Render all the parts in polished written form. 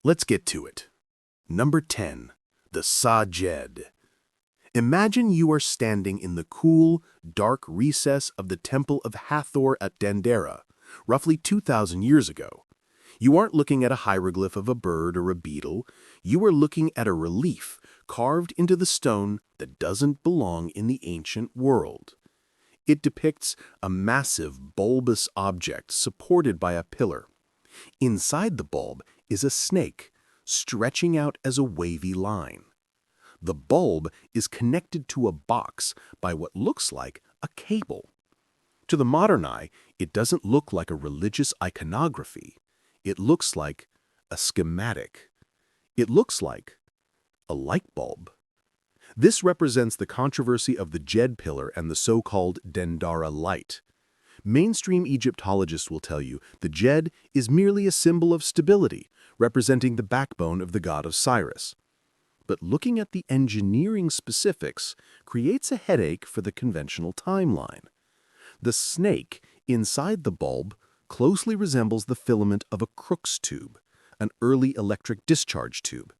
Let's get to it. Number 10. The Sajed. Imagine you are standing in the cool, dark recess of the Temple of Hathor at Dendera, roughly 2,000 years ago. You aren't looking at a hieroglyph of a bird or a beetle. You are looking at a relief carved into the stone that doesn't belong in the ancient world. It depicts a massive, bulbous object supported by a pillar. Inside the bulb is a snake, stretching out as a wavy line. The bulb is connected to a box by what looks like a cable. To the modern eye, it doesn't look like a religious iconography. It looks like a schematic. It looks like a light bulb. This represents the controversy of the Djed pillar and the so-called Dendera light. Mainstream Egyptologists will tell you the Djed is merely a symbol of stability, representing the backbone of the god Osiris. But looking at the engineering specifics creates a headache for the conventional timeline. The snake inside the bulb closely resembles the filament of a Crookes tube, an early electric discharge tube.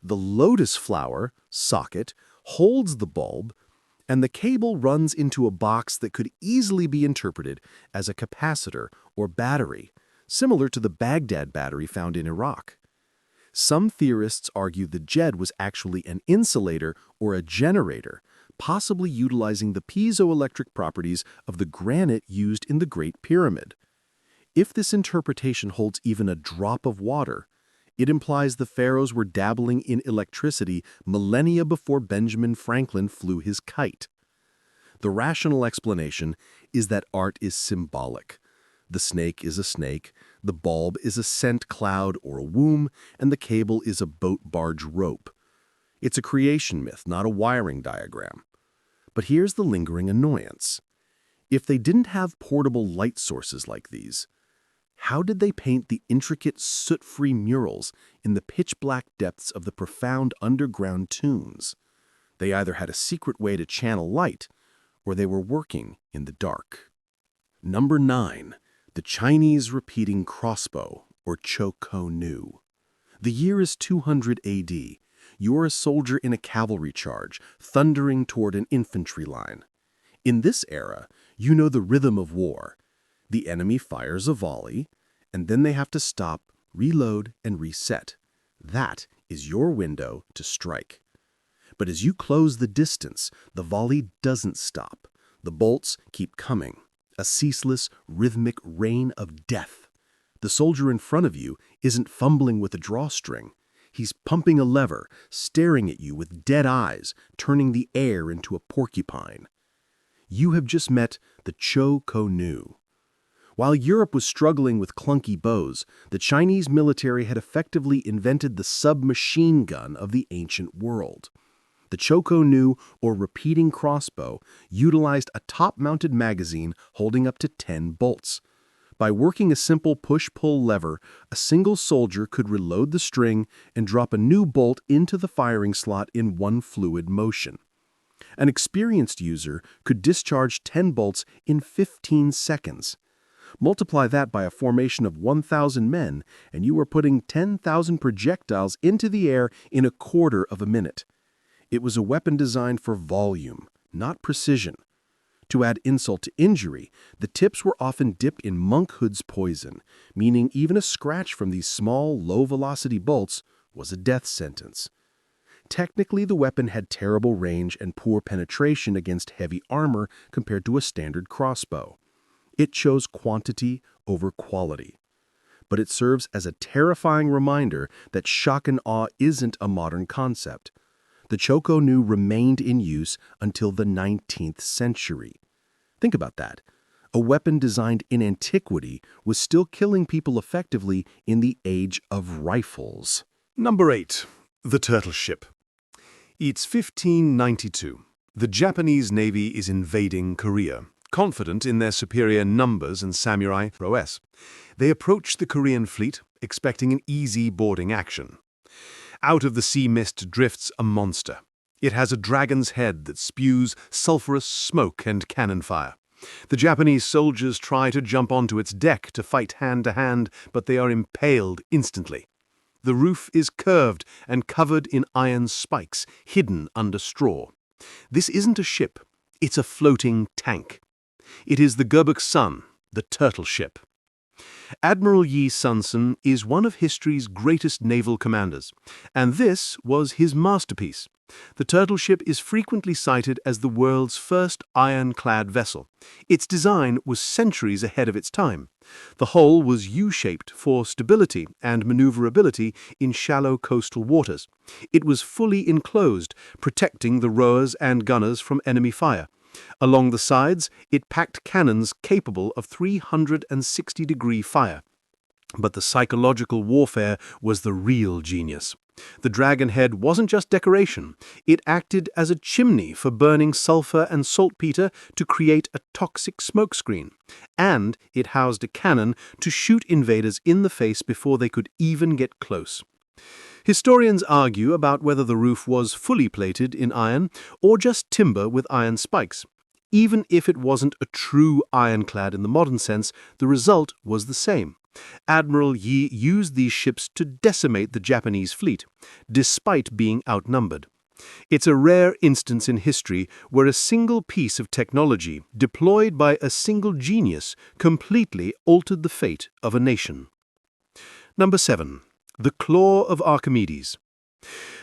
The lotus flower, socket, holds the bulb, and the cable runs into a box that could easily be interpreted as a capacitor or battery, similar to the Baghdad battery found in Iraq. Some theorists argue the Djed was actually an insulator or a generator, possibly utilizing the piezoelectric properties of the granite used in the Great Pyramid. If this interpretation holds even a drop of water, it implies the pharaohs were dabbling in electricity millennia before Benjamin Franklin flew his kite. The rational explanation is that art is symbolic. The snake is a snake, the bulb is a scent cloud or a womb, and the cable is a boat-barge rope. It's a creation myth, not a wiring diagram. But here's the lingering annoyance. If they didn't have portable light sources like these, how did they paint the intricate soot-free murals in the pitch-black depths of the profound underground tombs? They either had a secret way to channel light, or they were working in the dark. Number 9. The Chinese repeating crossbow, or Choco Nu. The year is 200 AD. You're a soldier in a cavalry charge, thundering toward an infantry line. In this era, you know the rhythm of war. The enemy fires a volley, and then they have to stop, reload, and reset. That is your window to strike. But as you close the distance, the volley doesn't stop. The bolts keep coming. A ceaseless, rhythmic rain of death. The soldier in front of you isn't fumbling with a drawstring. He's pumping a lever, staring at you with dead eyes, turning the air into a porcupine. You have just met the Choco Nu. While Europe was struggling with clunky bows, the Chinese military had effectively invented the submachine gun of the ancient world. The Choco Nu, or repeating crossbow, utilized a top-mounted magazine holding up to 10 bolts. By working a simple push-pull lever, a single soldier could reload the string and drop a new bolt into the firing slot in one fluid motion. An experienced user could discharge 10 bolts in 15 seconds. Multiply that by a formation of 1,000 men, and you are putting 10,000 projectiles into the air in a quarter of a minute. It was a weapon designed for volume, not precision. To add insult to injury, the tips were often dipped in monkhood's poison, meaning even a scratch from these small, low-velocity bolts was a death sentence. Technically, the weapon had terrible range and poor penetration against heavy armor compared to a standard crossbow. It chose quantity over quality. But it serves as a terrifying reminder that shock and awe isn't a modern concept. The Choco Nu remained in use until the 19th century. Think about that. A weapon designed in antiquity was still killing people effectively in the age of rifles. Number 8. The Turtle Ship. It's 1592. The Japanese Navy is invading Korea. Confident in their superior numbers and samurai prowess, they approach the Korean fleet, expecting an easy boarding action. Out of the sea mist drifts a monster. It has a dragon's head that spews sulphurous smoke and cannon fire. The Japanese soldiers try to jump onto its deck to fight hand-to-hand, but they are impaled instantly. The roof is curved and covered in iron spikes, hidden under straw. This isn't a ship, it's a floating tank. It is the Göbek's Sun, the turtle ship. Admiral Yi Sun-sen is one of history's greatest naval commanders, and this was his masterpiece. The turtle ship is frequently cited as the world's first ironclad vessel. Its design was centuries ahead of its time. The hull was U-shaped for stability and maneuverability in shallow coastal waters. It was fully enclosed, protecting the rowers and gunners from enemy fire. Along the sides, it packed cannons capable of 360-degree fire. But the psychological warfare was the real genius. The dragon head wasn't just decoration. It acted as a chimney for burning sulfur and saltpeter to create a toxic smokescreen. And it housed a cannon to shoot invaders in the face before they could even get close. Historians argue about whether the roof was fully plated in iron or just timber with iron spikes. Even if it wasn't a true ironclad in the modern sense, the result was the same. Admiral Yi used these ships to decimate the Japanese fleet, despite being outnumbered. It's a rare instance in history where a single piece of technology, deployed by a single genius, completely altered the fate of a nation. Number 7. The Claw of Archimedes.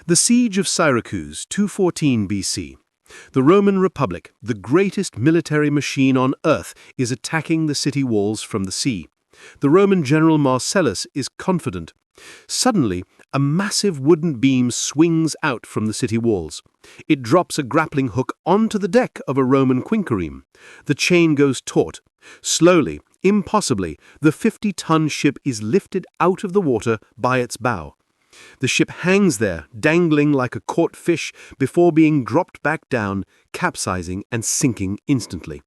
The Siege of Syracuse, 214 BC. The Roman Republic, the greatest military machine on earth, is attacking the city walls from the sea. The Roman general Marcellus is confident. Suddenly, a massive wooden beam swings out from the city walls. It drops a grappling hook onto the deck of a Roman quinquereme. The chain goes taut. Slowly, impossibly, the 50-ton ship is lifted out of the water by its bow. The ship hangs there, dangling like a caught fish, before being dropped back down, capsizing and sinking instantly.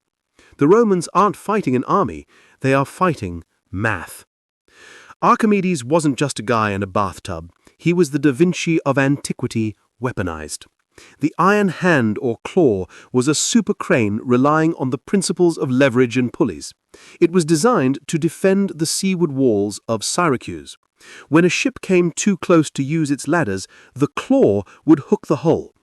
The Romans aren't fighting an army, they are fighting math. Archimedes wasn't just a guy in a bathtub. He was the Da Vinci of antiquity, weaponized. The iron hand or claw was a super crane relying on the principles of leverage and pulleys. It was designed to defend the seaward walls of Syracuse. When a ship came too close to use its ladders, the claw would hook the hull.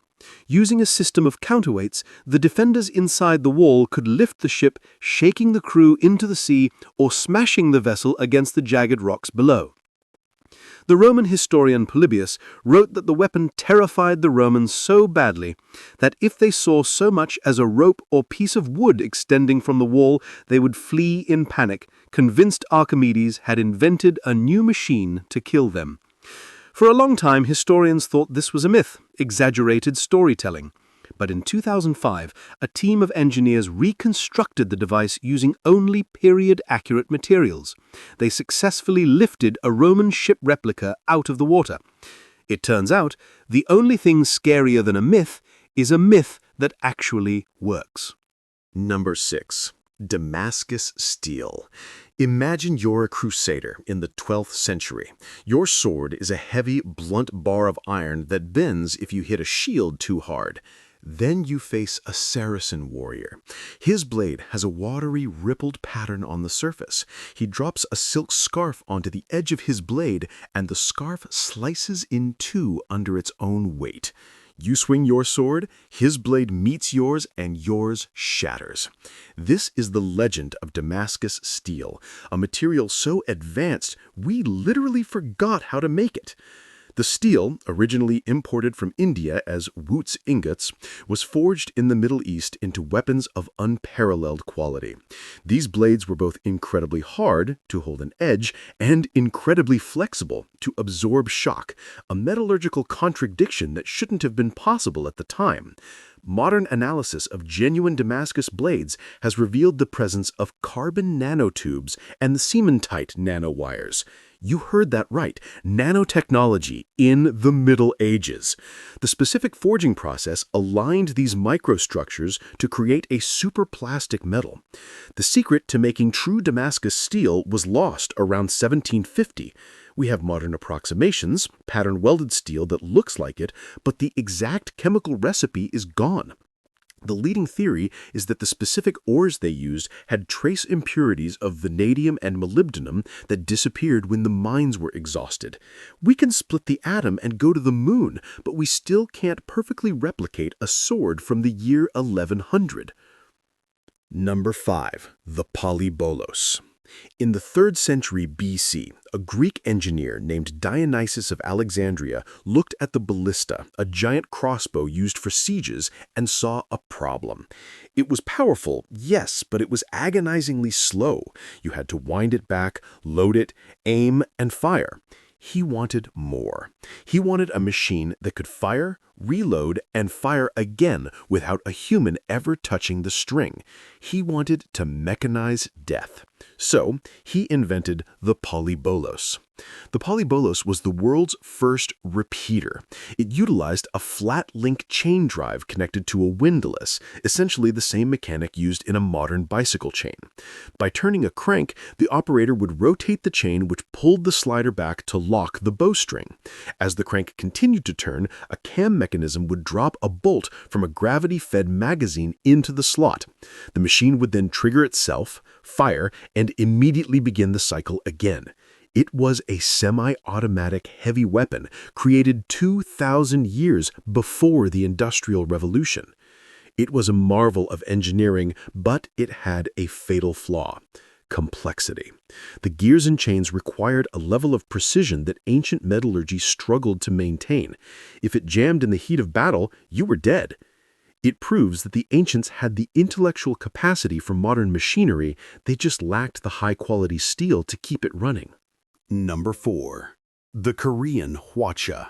Using a system of counterweights, the defenders inside the wall could lift the ship, shaking the crew into the sea or smashing the vessel against the jagged rocks below. The Roman historian Polybius wrote that the weapon terrified the Romans so badly that if they saw so much as a rope or piece of wood extending from the wall, they would flee in panic, convinced Archimedes had invented a new machine to kill them. For a long time, historians thought this was a myth, exaggerated storytelling. But in 2005, a team of engineers reconstructed the device using only period-accurate materials. They successfully lifted a Roman ship replica out of the water. It turns out, the only thing scarier than a myth is a myth that actually works. Number 6. Damascus steel. Imagine you're a crusader in the 12th century. Your sword is a heavy, blunt bar of iron that bends if you hit a shield too hard. Then you face a Saracen warrior. His blade has a watery, rippled pattern on the surface. He drops a silk scarf onto the edge of his blade, and the scarf slices in two under its own weight. You swing your sword, his blade meets yours, and yours shatters. This is the legend of Damascus steel, a material so advanced we literally forgot how to make it. The steel, originally imported from India as Wootz ingots, was forged in the Middle East into weapons of unparalleled quality. These blades were both incredibly hard to hold an edge and incredibly flexible to absorb shock, a metallurgical contradiction that shouldn't have been possible at the time. Modern analysis of genuine Damascus blades has revealed the presence of carbon nanotubes and the cementite nanowires. You heard that right, nanotechnology in the Middle Ages. The specific forging process aligned these microstructures to create a superplastic metal. The secret to making true Damascus steel was lost around 1750. We have modern approximations, pattern welded steel that looks like it, but the exact chemical recipe is gone. The leading theory is that the specific ores they used had trace impurities of vanadium and molybdenum that disappeared when the mines were exhausted. We can split the atom and go to the moon, but we still can't perfectly replicate a sword from the year 1100. Number 5. The polybolos. In the 3rd century BC, a Greek engineer named Dionysius of Alexandria looked at the ballista, a giant crossbow used for sieges, and saw a problem. It was powerful, yes, but it was agonizingly slow. You had to wind it back, load it, aim, and fire. He wanted more. He wanted a machine that could fire, reload, and fire again without a human ever touching the string. He wanted to mechanize death. So he invented the polybolos. The polybolos was the world's first repeater. It utilized a flat link chain drive connected to a windlass, essentially the same mechanic used in a modern bicycle chain. By turning a crank, the operator would rotate the chain which pulled the slider back to lock the bowstring. As the crank continued to turn, a cam mechanism would drop a bolt from a gravity-fed magazine into the slot. The machine would then trigger itself, fire, and immediately begin the cycle again. It was a semi-automatic heavy weapon created 2,000 years before the Industrial Revolution. It was a marvel of engineering, but it had a fatal flaw: complexity. The gears and chains required a level of precision that ancient metallurgy struggled to maintain. If it jammed in the heat of battle, you were dead. It proves that the ancients had the intellectual capacity for modern machinery, they just lacked the high-quality steel to keep it running. Number 4. The Korean hwacha.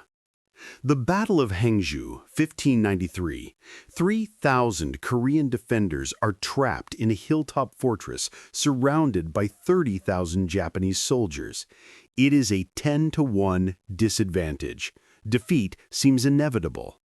The Battle of Hangzhou, 1593. 3,000 Korean defenders are trapped in a hilltop fortress surrounded by 30,000 Japanese soldiers. It is a 10-to-1 disadvantage. Defeat seems inevitable.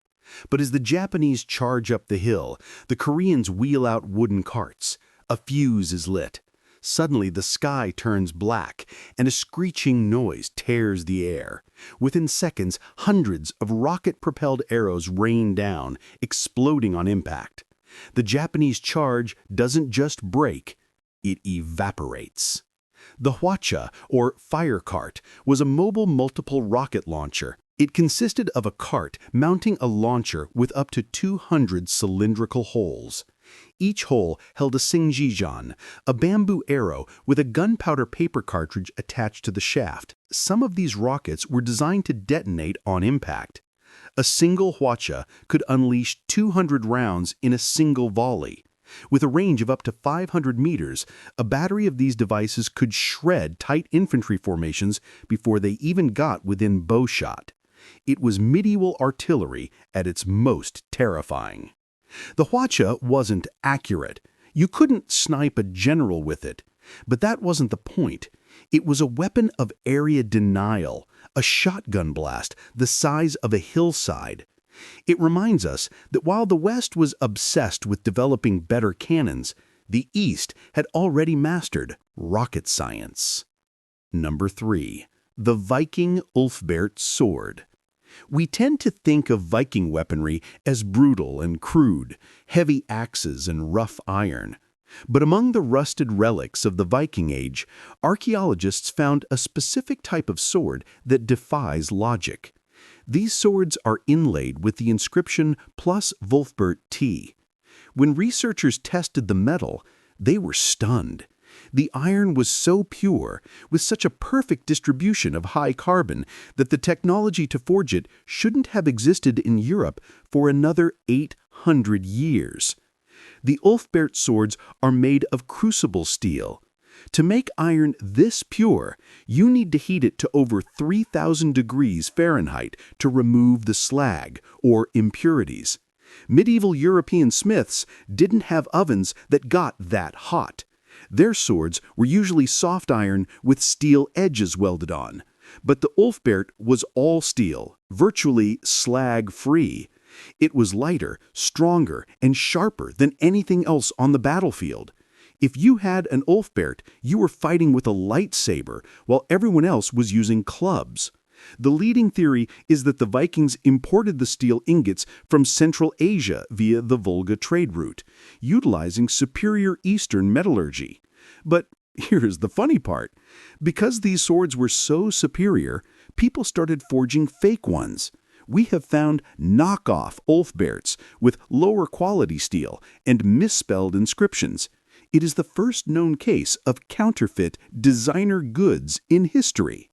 But as the Japanese charge up the hill, the Koreans wheel out wooden carts. A fuse is lit. Suddenly, the sky turns black, and a screeching noise tears the air. Within seconds, hundreds of rocket-propelled arrows rain down, exploding on impact. The Japanese charge doesn't just break, it evaporates. The hwacha, or fire cart, was a mobile multiple rocket launcher. It consisted of a cart mounting a launcher with up to 200 cylindrical holes. Each hole held a singjijan, a bamboo arrow with a gunpowder paper cartridge attached to the shaft. Some of these rockets were designed to detonate on impact. A single hwacha could unleash 200 rounds in a single volley. With a range of up to 500 meters, a battery of these devices could shred tight infantry formations before they even got within bowshot. It was medieval artillery at its most terrifying. The hwacha wasn't accurate. You couldn't snipe a general with it. But that wasn't the point. It was a weapon of area denial, a shotgun blast the size of a hillside. It reminds us that while the West was obsessed with developing better cannons, the East had already mastered rocket science. Number 3. The Viking Ulfberht sword. We tend to think of Viking weaponry as brutal and crude, heavy axes and rough iron. But among the rusted relics of the Viking Age, archaeologists found a specific type of sword that defies logic. These swords are inlaid with the inscription plus Ulfberht T. When researchers tested the metal, they were stunned. The iron was so pure, with such a perfect distribution of high carbon, that the technology to forge it shouldn't have existed in Europe for another 800 years. The Ulfberht swords are made of crucible steel. To make iron this pure, you need to heat it to over 3,000 degrees Fahrenheit to remove the slag, or impurities. Medieval European smiths didn't have ovens that got that hot. Their swords were usually soft iron with steel edges welded on. But the Ulfberht was all steel, virtually slag-free. It was lighter, stronger, and sharper than anything else on the battlefield. If you had an Ulfberht, you were fighting with a lightsaber, while everyone else was using clubs. The leading theory is that the Vikings imported the steel ingots from Central Asia via the Volga trade route, utilizing superior Eastern metallurgy. But here's the funny part. Because these swords were so superior, people started forging fake ones. We have found knockoff Ulfberts with lower quality steel and misspelled inscriptions. It is the first known case of counterfeit designer goods in history.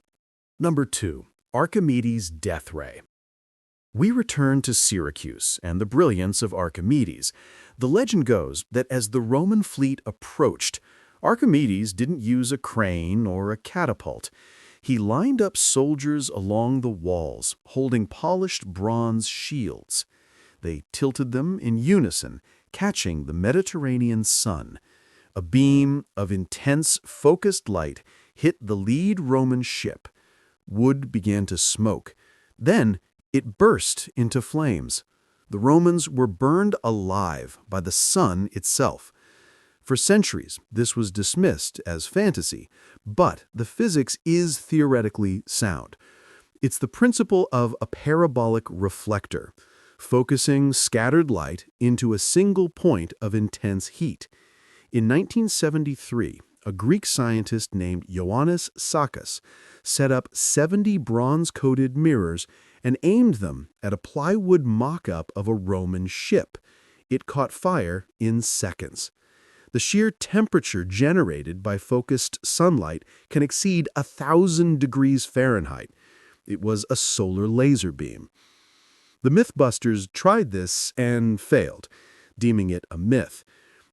Number 2. Archimedes' death ray. We return to Syracuse and the brilliance of Archimedes. The legend goes that as the Roman fleet approached, Archimedes didn't use a crane or a catapult. He lined up soldiers along the walls, holding polished bronze shields. They tilted them in unison, catching the Mediterranean sun. A beam of intense, focused light hit the lead Roman ship. Wood began to smoke. Then it burst into flames. The Romans were burned alive by the sun itself. For centuries, this was dismissed as fantasy, but the physics is theoretically sound. It's the principle of a parabolic reflector, focusing scattered light into a single point of intense heat. In 1973, a Greek scientist named Ioannis Sakkas set up 70 bronze-coated mirrors and aimed them at a plywood mock-up of a Roman ship. It caught fire in seconds. The sheer temperature generated by focused sunlight can exceed 1,000 degrees Fahrenheit. It was a solar laser beam. The Mythbusters tried this and failed, deeming it a myth.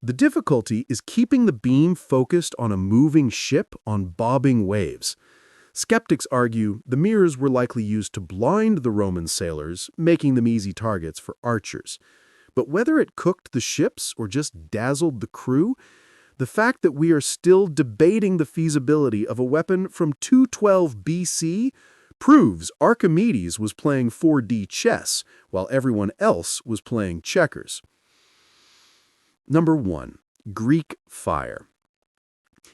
The difficulty is keeping the beam focused on a moving ship on bobbing waves. Skeptics argue the mirrors were likely used to blind the Roman sailors, making them easy targets for archers. But whether it cooked the ships or just dazzled the crew, the fact that we are still debating the feasibility of a weapon from 212 BC proves Archimedes was playing 4D chess while everyone else was playing checkers. Number 1. Greek fire.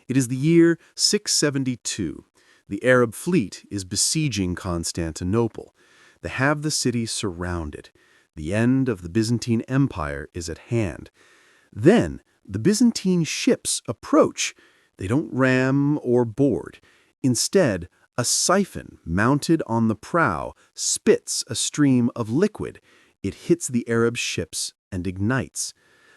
It is the year 672. The Arab fleet is besieging Constantinople. They have the city surrounded. The end of the Byzantine Empire is at hand. Then, the Byzantine ships approach. They don't ram or board. Instead, a siphon mounted on the prow spits a stream of liquid. It hits the Arab ships and ignites.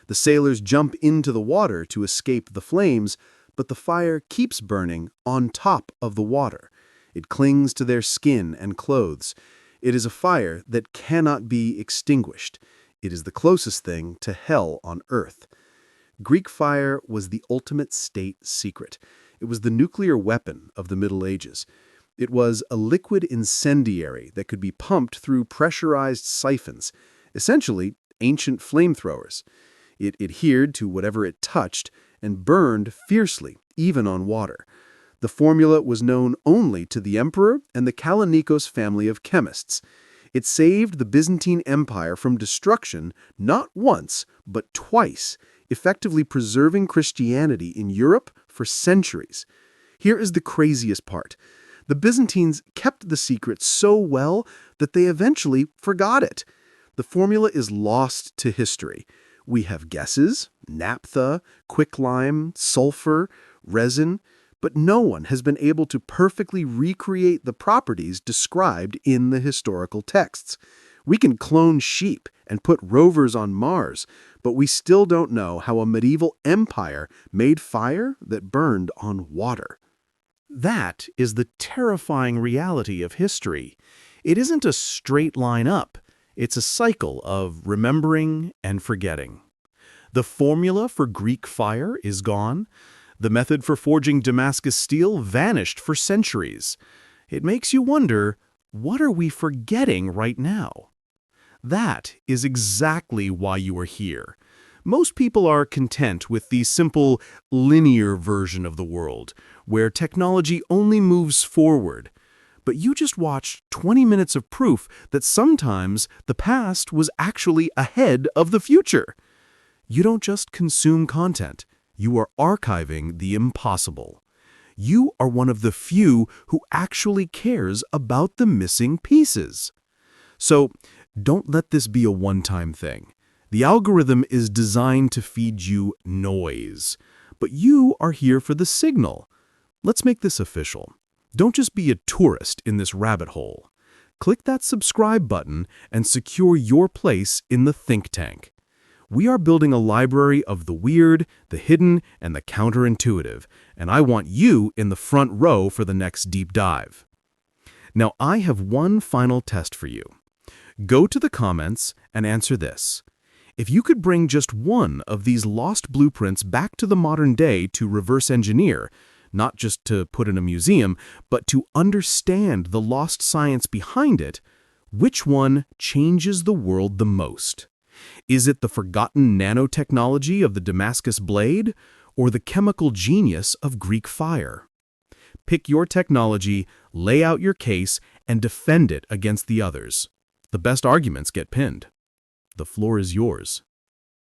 The sailors jump into the water to escape the flames, but the fire keeps burning on top of the water. It clings to their skin and clothes. It is a fire that cannot be extinguished. It is the closest thing to hell on earth. Greek fire was the ultimate state secret. It was the nuclear weapon of the Middle Ages. It was a liquid incendiary that could be pumped through pressurized siphons, essentially ancient flamethrowers. It adhered to whatever it touched and burned fiercely, even on water. The formula was known only to the emperor and the Kallinikos family of chemists. It saved the Byzantine Empire from destruction not once, but twice, effectively preserving Christianity in Europe for centuries. Here is the craziest part. The Byzantines kept the secret so well that they eventually forgot it. The formula is lost to history. We have guesses, naphtha, quicklime, sulfur, resin, but no one has been able to perfectly recreate the properties described in the historical texts. We can clone sheep and put rovers on Mars, but we still don't know how a medieval empire made fire that burned on water. That is the terrifying reality of history. It isn't a straight line up. It's a cycle of remembering and forgetting. The formula for Greek fire is gone. The method for forging Damascus steel vanished for centuries. It makes you wonder, what are we forgetting right now? That is exactly why you are here. Most people are content with the simple, linear version of the world, where technology only moves forward. But you just watched 20 minutes of proof that sometimes the past was actually ahead of the future. You don't just consume content, you are archiving the impossible. You are one of the few who actually cares about the missing pieces. So, don't let this be a one-time thing. The algorithm is designed to feed you noise, but you are here for the signal. Let's make this official. Don't just be a tourist in this rabbit hole. Click that subscribe button and secure your place in the think tank. We are building a library of the weird, the hidden, and the counterintuitive, and I want you in the front row for the next deep dive. Now, I have one final test for you. Go to the comments and answer this. If you could bring just one of these lost blueprints back to the modern day to reverse engineer, not just to put in a museum, but to understand the lost science behind it, which one changes the world the most? Is it the forgotten nanotechnology of the Damascus blade, or the chemical genius of Greek fire? Pick your technology, lay out your case, and defend it against the others. The best arguments get pinned. The floor is yours.